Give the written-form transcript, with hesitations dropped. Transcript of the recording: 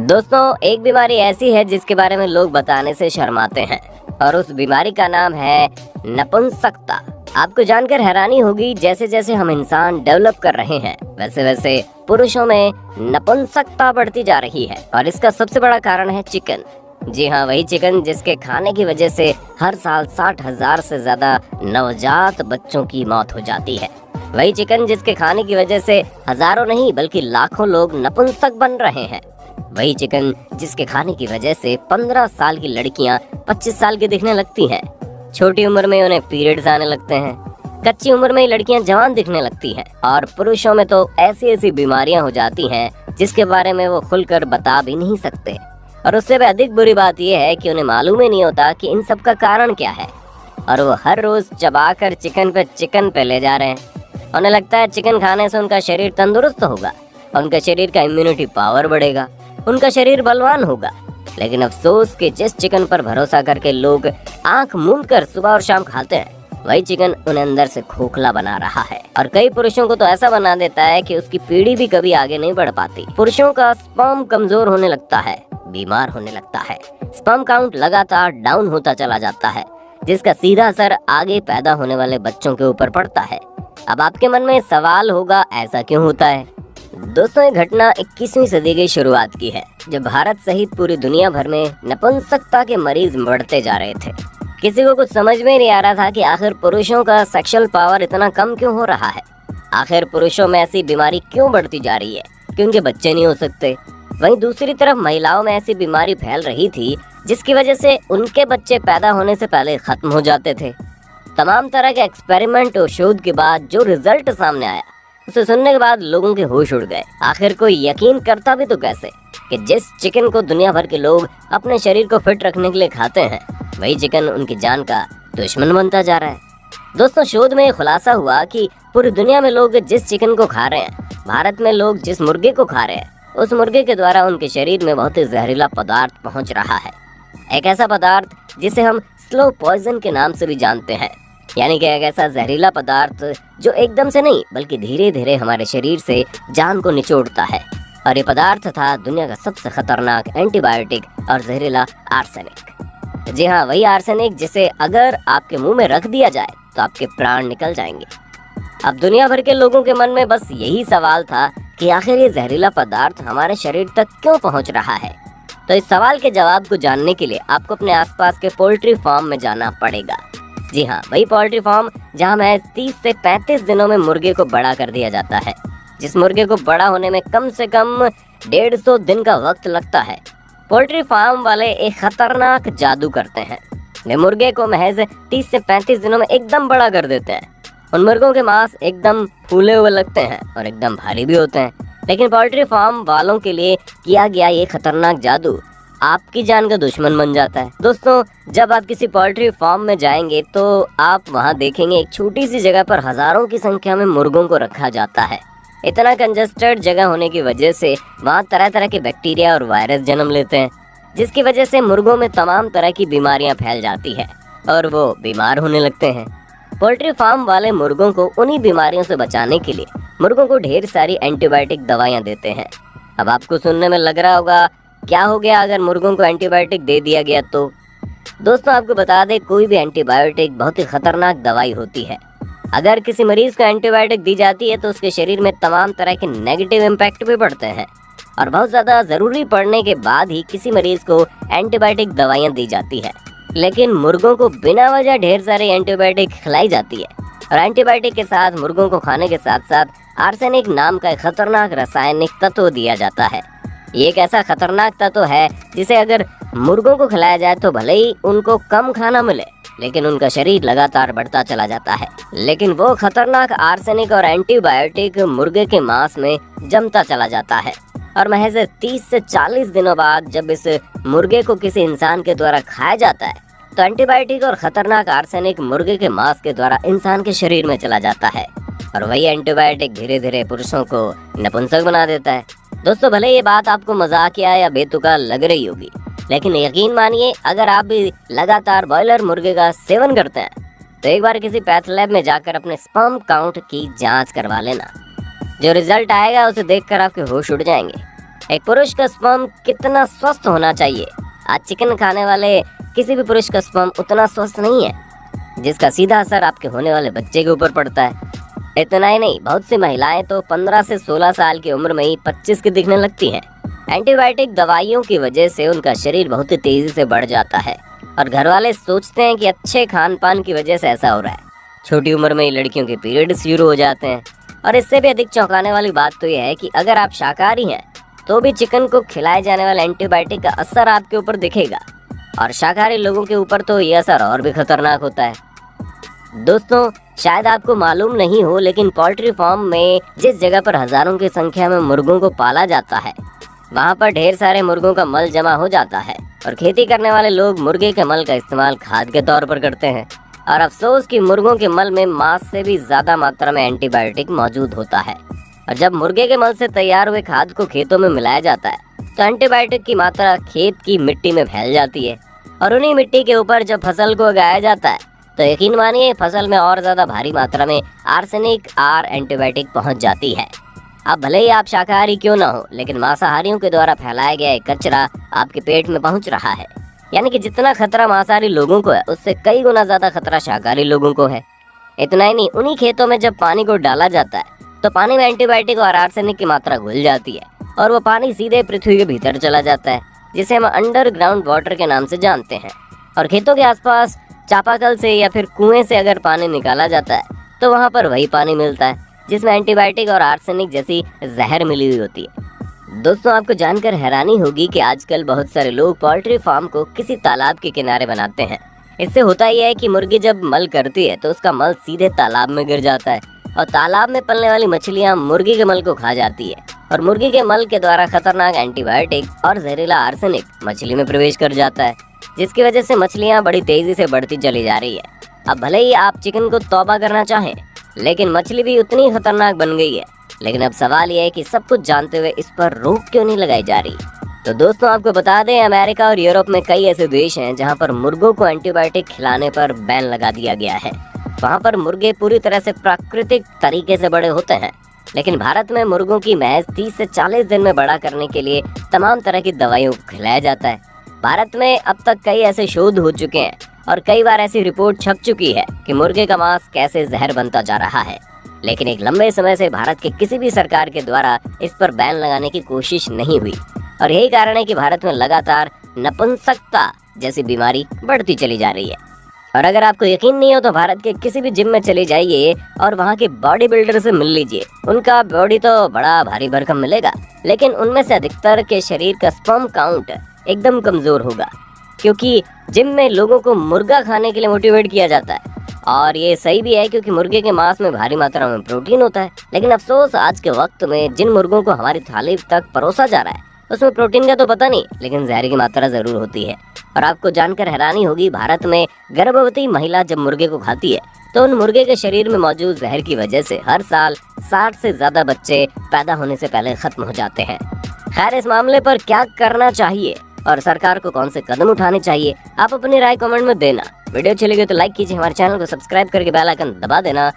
दोस्तों, एक बीमारी ऐसी है जिसके बारे में लोग बताने से शर्माते हैं और उस बीमारी का नाम है नपुंसकता। आपको जानकर हैरानी होगी, जैसे जैसे हम इंसान डेवलप कर रहे हैं वैसे वैसे पुरुषों में नपुंसकता बढ़ती जा रही है और इसका सबसे बड़ा कारण है चिकन। जी हाँ, वही चिकन जिसके खाने की वजह से हर साल 60,000 से ज्यादा नवजात बच्चों की मौत हो जाती है। वही चिकन जिसके खाने की वजह से हजारों नहीं बल्कि लाखों लोग नपुंसक बन रहे हैं। वही चिकन जिसके खाने की वजह से 15 साल की लड़कियां 25 साल की दिखने लगती हैं। छोटी उम्र में उन्हें पीरियड्स आने लगते हैं। कच्ची उम्र में ही लड़कियां जवान दिखने लगती हैं और पुरुषों में तो ऐसी ऐसी बीमारियां हो जाती हैं जिसके बारे में वो खुलकर बता भी नहीं सकते। और उससे भी अधिक बुरी बात यह है कि उन्हें मालूम ही नहीं होता कि इन सब का कारण क्या है और वो हर रोज चबाकर चिकन पे ले जा रहे हैं। उन्हें लगता है चिकन खाने से उनका शरीर तंदुरुस्त होगा, उनका शरीर का इम्यूनिटी पावर बढ़ेगा, उनका शरीर बलवान होगा। लेकिन अफसोस कि जिस चिकन पर भरोसा करके लोग आंख मूंद कर सुबह और शाम खाते हैं, वही चिकन उन्हें अंदर से खोखला बना रहा है और कई पुरुषों को तो ऐसा बना देता है कि उसकी पीढ़ी भी कभी आगे नहीं बढ़ पाती। पुरुषों का स्पर्म कमजोर होने लगता है, बीमार होने लगता है, स्पर्म काउंट लगातार डाउन होता चला जाता है, जिसका सीधा असर आगे पैदा होने वाले बच्चों के ऊपर पड़ता है। अब आपके मन में सवाल होगा, ऐसा क्यों होता है? दोस्तों, ये घटना 21वीं सदी की शुरुआत की है, जब भारत सहित पूरी दुनिया भर में नपुंसकता के मरीज बढ़ते जा रहे थे। किसी को कुछ समझ में नहीं आ रहा था कि आखिर पुरुषों का सेक्सुअल पावर इतना कम क्यों हो रहा है। आखिर पुरुषों में ऐसी बीमारी क्यों बढ़ती जा रही है कि उनके बच्चे नहीं हो सकते। वहीं दूसरी तरफ महिलाओं में ऐसी बीमारी फैल रही थी जिसकी वजह से उनके बच्चे पैदा होने से पहले खत्म हो जाते थे। तमाम तरह के एक्सपेरिमेंट और शोध के बाद जो रिजल्ट सामने आया, उसे सुनने के बाद लोगों के होश उड़ गए। आखिर कोई यकीन करता भी तो कैसे कि जिस चिकन को दुनिया भर के लोग अपने शरीर को फिट रखने के लिए खाते हैं, वही चिकन उनकी जान का दुश्मन बनता जा रहा है। दोस्तों, शोध में खुलासा हुआ कि पूरी दुनिया में लोग जिस चिकन को खा रहे हैं, भारत में लोग जिस मुर्गे को खा रहे हैं, उस मुर्गे के द्वारा उनके शरीर में बहुत ही जहरीला पदार्थ पहुंच रहा है। एक ऐसा पदार्थ जिसे हम स्लो पॉइजन के नाम से भी जानते हैं, यानी कि एक ऐसा जहरीला पदार्थ जो एकदम से नहीं बल्कि धीरे धीरे हमारे शरीर से जान को निचोड़ता है। और ये पदार्थ था दुनिया का सबसे खतरनाक एंटीबायोटिक और जहरीला आर्सेनिक। जी हाँ, वही आर्सेनिक जिसे अगर आपके मुंह में रख दिया जाए तो आपके प्राण निकल जाएंगे। अब दुनिया भर के लोगों के मन में बस यही सवाल था कि आखिर ये जहरीला पदार्थ हमारे शरीर तक क्यों पहुंच रहा है। तो इस सवाल के जवाब को जानने के लिए आपको अपने आसपास के पोल्ट्री फार्म में जाना पड़ेगा। जी हाँ, वही पोल्ट्री फार्म जहाँ महज 30 से 35 दिनों में मुर्गे को बड़ा कर दिया जाता है, जिस मुर्गे को बड़ा होने में कम से कम 150 दिन का वक्त लगता है। पोल्ट्री फार्म वाले एक खतरनाक जादू करते हैं। वे मुर्गे को महज 30 से 35 दिनों में एकदम बड़ा कर देते हैं। उन मुर्गों के मांस एकदम फूले हुए लगते हैं और एकदम भारी भी होते हैं। लेकिन पोल्ट्री फार्म वालों के लिए किया गया ये खतरनाक जादू आपकी जान का दुश्मन बन जाता है। दोस्तों, जब आप किसी पोल्ट्री फार्म में जाएंगे तो आप वहां देखेंगे एक छोटी सी जगह पर हजारों की संख्या में मुर्गों को रखा जाता है। इतना कंजस्टेड जगह होने की वजह से वहां तरह तरह के बैक्टीरिया और वायरस जन्म लेते हैं, जिसकी वजह से मुर्गों में तमाम तरह की बीमारियां फैल जाती है और वो बीमार होने लगते हैं। पोल्ट्री फार्म वाले मुर्गों को उन्हीं बीमारियों से बचाने के लिए मुर्गों को ढेर सारी एंटीबायोटिक दवाइयाँ देते हैं। अब आपको सुनने में लग रहा होगा, क्या हो गया अगर मुर्गों को एंटीबायोटिक दे दिया गया तो? दोस्तों, आपको बता दें, कोई भी एंटीबायोटिक बहुत ही खतरनाक दवाई होती है। अगर किसी मरीज को एंटीबायोटिक दी जाती है तो उसके शरीर में तमाम तरह के नेगेटिव इम्पैक्ट भी पड़ते हैं और बहुत ज़्यादा ज़रूरी पड़ने के बाद ही किसी मरीज को एंटीबायोटिक दवाइयाँ दी जाती है। लेकिन मुर्गों को बिना वजह ढेर सारी एंटीबायोटिक खिलाई जाती है और एंटीबायोटिक के साथ मुर्गों को खाने के साथ साथ आर्सेनिक नाम का एक खतरनाक रासायनिक तत्व दिया जाता है। ये एक ऐसा खतरनाक तत्व है जिसे अगर मुर्गों को खिलाया जाए तो भले ही उनको कम खाना मिले, लेकिन उनका शरीर लगातार बढ़ता चला जाता है। लेकिन वो खतरनाक आर्सेनिक और एंटीबायोटिक मुर्गे के मांस में जमता चला जाता है और महज 30 से 40 दिनों बाद जब इस मुर्गे को किसी इंसान के द्वारा खाया जाता है तो एंटीबायोटिक और खतरनाक आर्सेनिक मुर्गे के मांस के द्वारा इंसान के शरीर में चला जाता है और वही एंटीबायोटिक धीरे धीरे पुरुषों को नपुंसक बना देता है। दोस्तों, भले ये बात आपको मजाकिया या बेतुका लग रही होगी, लेकिन यकीन मानिए, अगर आप भी लगातार बॉयलर मुर्गे का सेवन करते हैं तो एक बार किसी पैथ लैब में जाकर अपने स्पर्म काउंट की जांच करवा लेना। जो रिजल्ट आएगा उसे देखकर आपके होश उड़ जाएंगे। एक पुरुष का स्पर्म कितना स्वस्थ होना चाहिए? आज चिकन खाने वाले किसी भी पुरुष का स्पर्म उतना स्वस्थ नहीं है, जिसका सीधा असर आपके होने वाले बच्चे के ऊपर पड़ता है। इतना ही नहीं, बहुत सी महिलाएं तो 15 से 16 साल की उम्र में ही 25 की दिखने लगती हैं। एंटीबायोटिक दवाइयों की वजह से उनका शरीर बहुत ही तेजी से बढ़ जाता है और घर वाले सोचते हैं कि अच्छे खान पान की वजह से ऐसा हो रहा है। छोटी उम्र में ही लड़कियों के पीरियड शुरू हो जाते हैं। और इससे भी अधिक चौंकाने वाली बात तो यह है कि अगर आप शाकाहारी हैं तो भी चिकन को खिलाए जाने वाले एंटीबायोटिक का असर आपके ऊपर दिखेगा, और शाकाहारी लोगों के ऊपर तो यह असर और भी खतरनाक होता है। दोस्तों, शायद आपको मालूम नहीं हो, लेकिन पोल्ट्री फार्म में जिस जगह पर हजारों की संख्या में मुर्गों को पाला जाता है, वहाँ पर ढेर सारे मुर्गों का मल जमा हो जाता है और खेती करने वाले लोग मुर्गे के मल का इस्तेमाल खाद के तौर पर करते हैं। और अफसोस कि मुर्गों के मल में मांस से भी ज्यादा मात्रा में एंटीबायोटिक मौजूद होता है। और जब मुर्गे के मल से तैयार हुए खाद को खेतों में मिलाया जाता है तो एंटीबायोटिक की मात्रा खेत की मिट्टी में फैल जाती है, और उन्हीं मिट्टी के ऊपर जब फसल को उगाया जाता है तो यकीन मानिए फसल में और ज्यादा भारी मात्रा में आर्सेनिक एंटीबायोटिक पहुंच जाती है। अब भले ही आप शाकाहारी क्यों ना हो, लेकिन मांसाहारियों के द्वारा फैलाया गया एक कचरा आपके पेट में पहुंच रहा है। यानी कि जितना खतरा मांसाहारी लोगों को है, उससे कई गुना ज्यादा खतरा शाकाहारी लोगों को है। इतना ही नहीं, उन्हीं खेतों में जब पानी को डाला जाता है तो पानी में एंटीबायोटिक और आर्सेनिक की मात्रा घुल जाती है और वो पानी सीधे पृथ्वी के भीतर चला जाता है, जिसे हम अंडरग्राउंड वाटर के नाम से जानते हैं। और खेतों के आसपास चापाकल से या फिर कुएं से अगर पानी निकाला जाता है तो वहाँ पर वही पानी मिलता है जिसमें एंटीबायोटिक और आर्सेनिक जैसी जहर मिली हुई होती है। दोस्तों, आपको जानकर हैरानी होगी कि आजकल बहुत सारे लोग पोल्ट्री फार्म को किसी तालाब के किनारे बनाते हैं। इससे होता यह है कि मुर्गी जब मल करती है तो उसका मल सीधे तालाब में गिर जाता है और तालाब में पलने वाली मछलियां मुर्गी के मल को खा जाती है, और मुर्गी के मल के द्वारा खतरनाक एंटीबायोटिक और जहरीला आर्सेनिक मछली में प्रवेश कर जाता है, जिसकी वजह से मछलियां बड़ी तेजी से बढ़ती चली जा रही है। अब भले ही आप चिकन को तौबा करना चाहें, लेकिन मछली भी उतनी खतरनाक बन गई है। लेकिन अब सवाल यह है कि सब कुछ जानते हुए इस पर रोक क्यों नहीं लगाई जा रही। तो दोस्तों, आपको बता दें, अमेरिका और यूरोप में कई ऐसे देश हैं जहां पर मुर्गों को एंटीबायोटिक खिलाने पर बैन लगा दिया गया है। वहां पर मुर्गे पूरी तरह से प्राकृतिक तरीके से बड़े होते हैं, लेकिन भारत में मुर्गों की महज 30 से 40 दिन में बड़ा करने के लिए तमाम तरह की दवाइयों को खिलाया जाता है। भारत में अब तक कई ऐसे शोध हो चुके हैं और कई बार ऐसी रिपोर्ट छप चुकी है कि मुर्गे का मांस कैसे जहर बनता जा रहा है, लेकिन एक लंबे समय से भारत के किसी भी सरकार के द्वारा इस पर बैन लगाने की कोशिश नहीं हुई। और यही कारण है कि भारत में लगातार नपुंसकता जैसी बीमारी बढ़ती चली जा रही है। और अगर आपको यकीन नहीं हो तो भारत के किसी भी जिम में चले जाइए और वहाँ के बॉडी बिल्डर से मिल लीजिए। उनका बॉडी तो बड़ा भारी भरकम मिलेगा, लेकिन उनमें से अधिकतर के शरीर का स्पर्म काउंट एकदम कमजोर होगा, क्योंकि जिम में लोगों को मुर्गा खाने के लिए मोटिवेट किया जाता है। और ये सही भी है, क्योंकि मुर्गे के मांस में भारी मात्रा में प्रोटीन होता है। लेकिन अफसोस, आज के वक्त में जिन मुर्गों को हमारी थाली तक परोसा जा रहा है उसमें प्रोटीन का तो पता नहीं, लेकिन जहर की मात्रा जरूर होती है। और आपको जानकर हैरानी होगी, भारत में गर्भवती महिला जब मुर्गे को खाती है तो उन मुर्गे के शरीर में मौजूद जहर की वजह से हर साल 60 से ज्यादा बच्चे पैदा होने से पहले खत्म हो जाते हैं। खैर, इस मामले पर क्या करना चाहिए और सरकार को कौन से कदम उठाने चाहिए, आप अपनी राय कमेंट में देना। वीडियो अच्छी लगी तो लाइक कीजिए, हमारे चैनल को सब्सक्राइब करके बेल आइकन दबा देना।